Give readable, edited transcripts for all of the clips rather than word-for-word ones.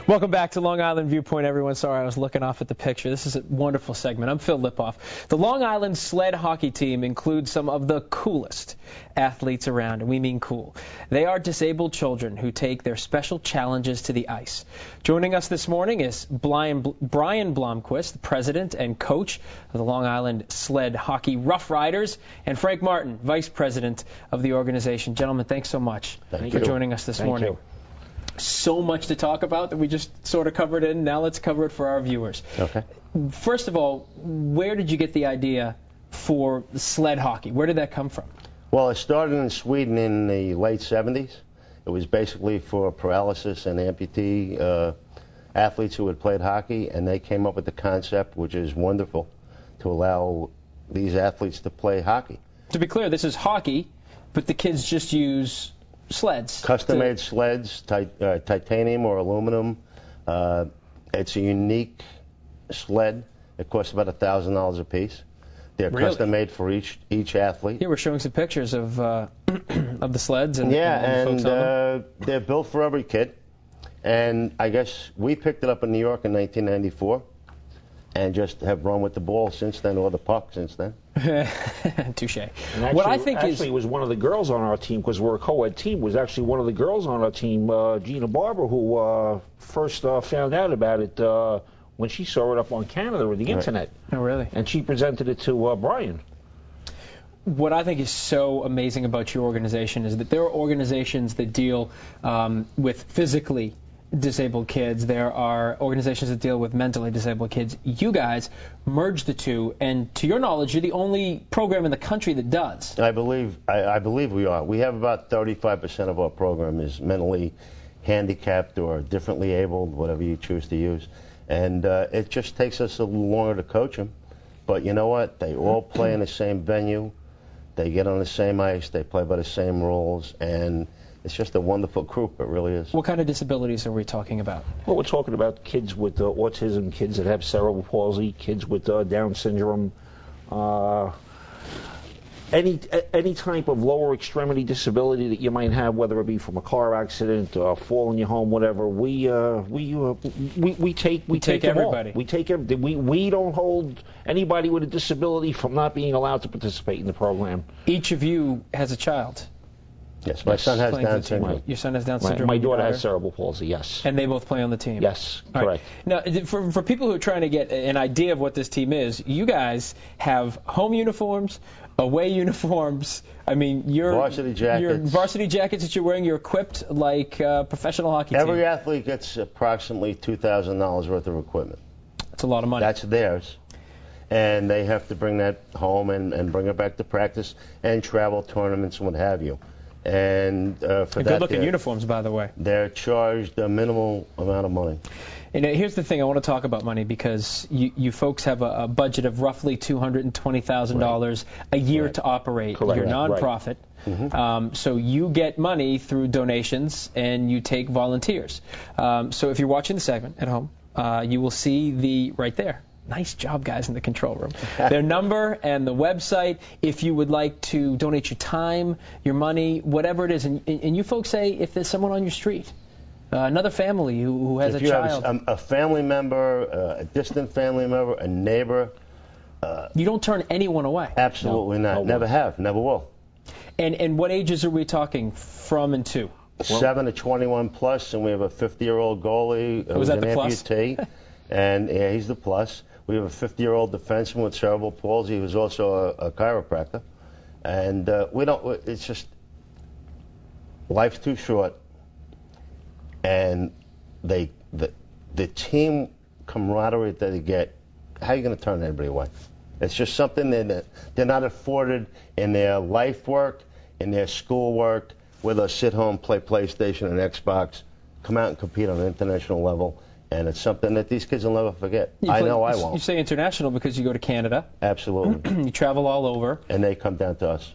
Welcome back to Long Island Viewpoint, everyone. Sorry, I was looking off at the picture. This is a wonderful segment. I'm Phil Lipoff. The Long Island Sled hockey team includes some of the coolest athletes around, and we mean cool. They are disabled children who take their special challenges to the ice. Joining us this morning is Brian Blomquist, the president and coach of the Long Island Sled Hockey RoughRiders, and Frank Martin, vice president of the organization. Gentlemen, thanks so much for joining us this morning. So much to talk about that we just sort of covered it. Now let's cover it for our viewers. Okay. First of all, where did you get the idea for sled hockey? Where did that come from? Well, it started in Sweden in the late 70s. It was basically for paralysis and amputee athletes who had played hockey, and they came up with the concept, which is wonderful, to allow these athletes to play hockey. To be clear, this is hockey, but the kids just use sleds. Custom-made sleds, titanium or aluminum. It's a unique sled. It costs about $1,000 a piece. They're custom-made for each athlete. Yeah, we're showing some pictures of the sleds and folks on them. They're built for every kid. And I guess we picked it up in New York in 1994 and just have run with the ball since then, or the puck since then. Touche. Actually, what I think it was one of the girls on our team, because we're a co-ed team, was actually one of the girls on our team, Gina Barber, who first found out about it when she saw it up on Canada or the internet. Oh, really? And she presented it to Brian. What I think is so amazing about your organization is that there are organizations that deal with physically disabled kids. There are organizations that deal with mentally disabled kids. You guys merge the two, and to your knowledge, you're the only program in the country that does. I believe we are. We have about 35% of our program is mentally handicapped or differently abled, whatever you choose to use. And it just takes us a little longer to coach them. But you know what? They all play in the same venue. They get on the same ice. They play by the same rules. And it's just a wonderful group. It really is. What kind of disabilities are we talking about? Well, we're talking about kids with autism, kids that have cerebral palsy, kids with Down syndrome, any type of lower extremity disability that you might have, whether it be from a car accident, fall in your home, whatever. We take them everybody. All. We take everybody. We don't hold anybody with a disability from not being allowed to participate in the program. Each of you has a child. Yes, my son has Down syndrome. Your son has Down syndrome. My daughter has cerebral palsy, yes. And they both play on the team? Yes, correct. Right. Now, for people who are trying to get an idea of what this team is, you guys have home uniforms, away uniforms. I mean, your varsity jackets that you're wearing, you're equipped like a professional hockey team. Every athlete gets approximately $2,000 worth of equipment. That's a lot of money. That's theirs. And they have to bring that home and bring it back to practice and travel tournaments and what have you. And for that, good-looking uniforms, by the way. They're charged a minimal amount of money. And here's the thing: I want to talk about money because you folks have a budget of roughly $220,000 a year to operate. Correct. You're nonprofit, so you get money through donations and you take volunteers. So if you're watching the segment at home, you will see right there. Nice job, guys, in the control room. Their number and the website, if you would like to donate your time, your money, whatever it is. And you folks say if there's someone on your street, another family who has a child. If you have a family member, a distant family member, a neighbor. You don't turn anyone away. Absolutely not. Never have. Never will. And what ages are we talking from and to? 7 to 21 plus, and we have a 50-year-old goalie who's an amputee. And yeah, he's the plus. We have a 50-year-old defenseman with cerebral palsy who's also a chiropractor. And we don't, it's just, life's too short. And the team camaraderie that they get, how are you going to turn anybody away? It's just something that they're not afforded in their life work, in their school work, where they'll sit home, play PlayStation and Xbox, come out and compete on an international level. And it's something that these kids will never forget. I know I won't. You say international because you go to Canada. Absolutely. You travel all over. And they come down to us.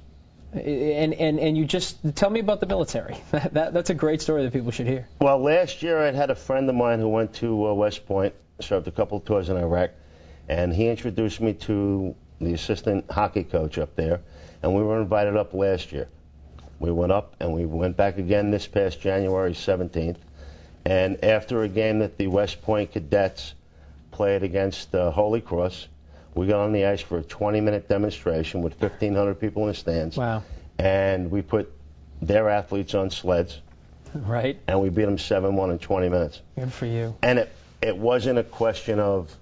And you just tell me about the military. That's a great story that people should hear. Well, last year I had a friend of mine who went to West Point, served a couple of tours in Iraq, and he introduced me to the assistant hockey coach up there, and we were invited up last year. We went up and we went back again this past January 17th. And after a game that the West Point Cadets played against Holy Cross, we got on the ice for a 20-minute demonstration with 1,500 people in the stands. Wow. And we put their athletes on sleds. Right. And we beat them 7-1 in 20 minutes. Good for you. And it wasn't a question of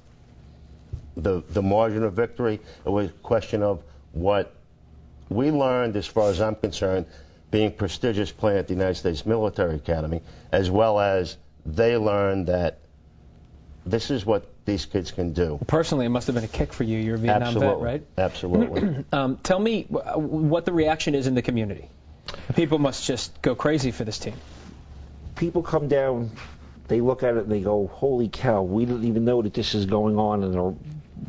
the margin of victory. It was a question of what we learned, as far as I'm concerned, being prestigious playing at the United States Military Academy, as well as they learned that this is what these kids can do. Personally, it must have been a kick for you. You're a Vietnam vet, right? Absolutely. Tell me what the reaction is in the community. People must just go crazy for this team. People come down, they look at it and they go, holy cow, we didn't even know that this is going on, and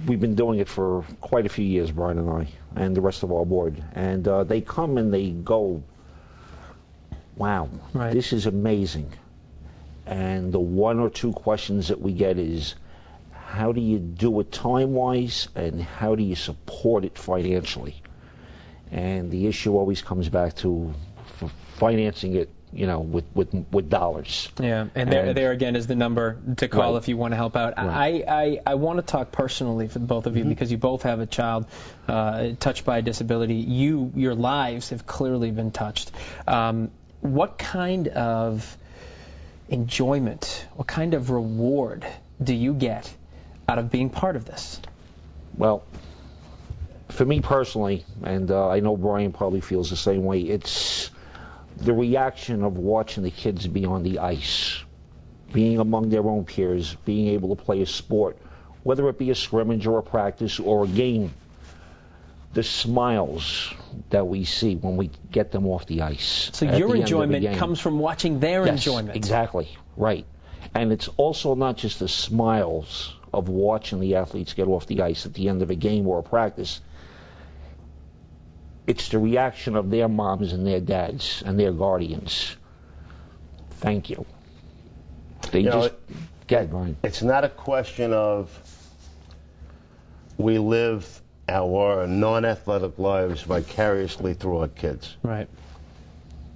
we've been doing it for quite a few years, Brian and I, and the rest of our board. And they come and they go, wow, right. This is amazing. And the one or two questions that we get is, how do you do it time-wise, and how do you support it financially? And the issue always comes back to financing it, you know, with dollars. Yeah, and there again is the number to call right. if you want to help out. Right. I want to talk personally for both of you, because you both have a child touched by a disability. Your lives have clearly been touched. What kind of enjoyment, what kind of reward do you get out of being part of this? Well, for me personally, and I know Brian probably feels the same way, it's the reaction of watching the kids be on the ice, being among their own peers, being able to play a sport, whether it be a scrimmage or a practice or a game. The smiles that we see when we get them off the ice. So your enjoyment comes from watching their enjoyment. Exactly, right. And it's also not just the smiles of watching the athletes get off the ice at the end of a game or a practice. It's the reaction of their moms and their dads and their guardians. Thank you. Go ahead, Brian. It's not a question of we live our non-athletic lives vicariously through our kids. Right.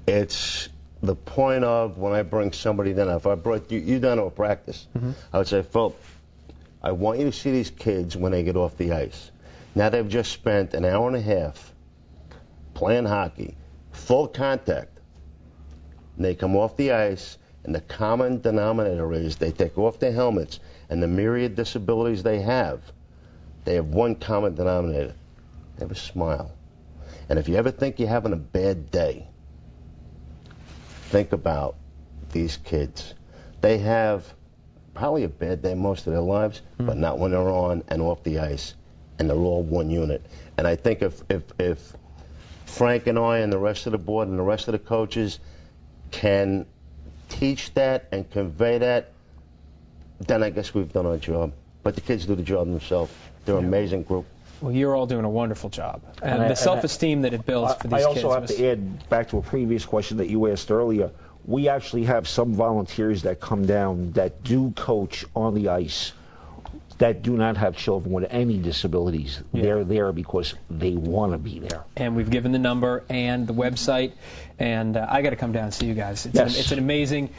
It's the point of when I bring somebody down. If I brought you down to a practice, I would say, Phil, I want you to see these kids when they get off the ice. Now they've just spent an hour and a half playing hockey, full contact. And they come off the ice, and the common denominator is they take off their helmets, and the myriad disabilities they have one common denominator. They have a smile. And if you ever think you're having a bad day, think about these kids. They have probably a bad day most of their lives, but not when they're on and off the ice, and they're all one unit. And I think if Frank and I and the rest of the board and the rest of the coaches can teach that and convey that, then I guess we've done our job. But the kids do the job themselves. They're an amazing group. Well, you're all doing a wonderful job. And the self-esteem that it builds for these kids. I also have to add back to a previous question that you asked earlier. We actually have some volunteers that come down that do coach on the ice that do not have children with any disabilities. Yeah. They're there because they want to be there. And we've given the number and the website, and I got to come down and see you guys. It's an amazing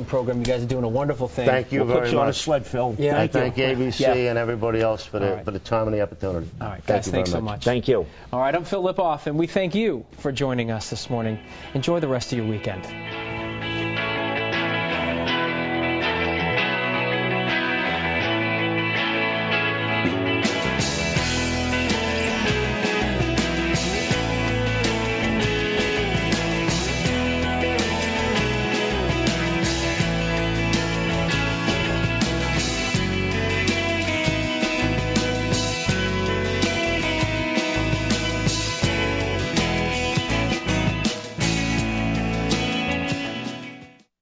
program. You guys are doing a wonderful thing. Thank you very much. We'll put you on a sled, Phil. Yeah, I thank ABC and everybody else for the time and the opportunity. All right, guys, thanks so much. Thank you. All right, I'm Phil Lipoff, and we thank you for joining us this morning. Enjoy the rest of your weekend.